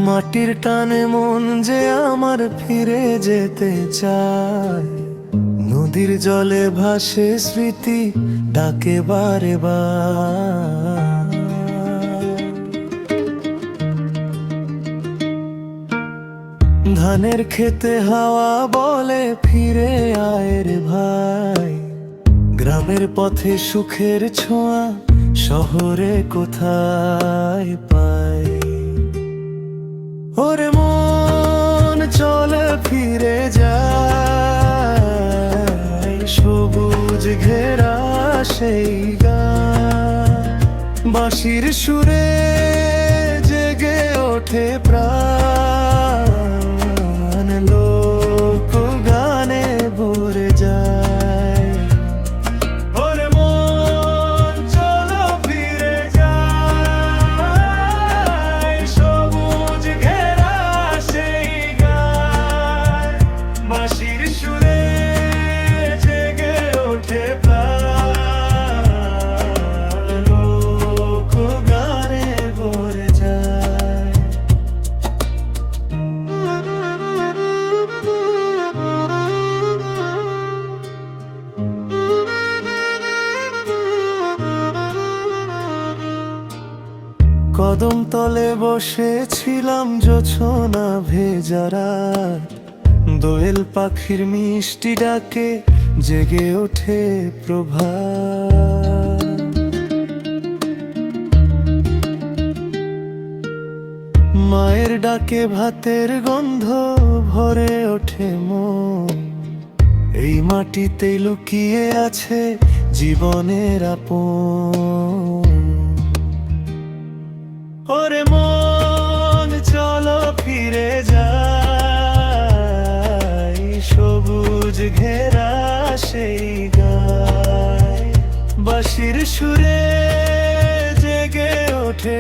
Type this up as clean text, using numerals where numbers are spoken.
মাটির টানে মন যে আমার ফিরে যেতে চায়, নদীর জলে ভাসে স্মৃতি ডাকে বারে বার। ধানের খেতে হাওয়া বলে ফিরে আয় রে ভাই, গ্রামের পথে সুখের ছোঁয়া শহরে কোথায় পাই। ওরে মন চলে ফিরে যায়, সবুজ ঘেরা সেই গান, বাঁশির সুরে জেগে ওঠে প্রাণ, লোক গানে ভরে যায়। ওরে মন চলো ফিরে যায়, সবুজ ঘেরা সেই গান, বাঁশির সুরে জেগে ওঠে প্রাণ, লোক গানে ভরে যায়। কদম তলে বসেছিলাম জোছনা ভেজা রাত, দোয়েল পাখির মিষ্টি ডাকে জেগে ওঠে প্রভাত। মায়ের ডাকে ভাতের গন্ধ ভরে ওঠে মন, এই মাটিতে লুকিয়ে আছে জীবনের আপন। ওরে মন চলো ফিরে যাই, সবুজ ঘেরা সেই গায়, বাঁশির সুরে জেগে ওঠে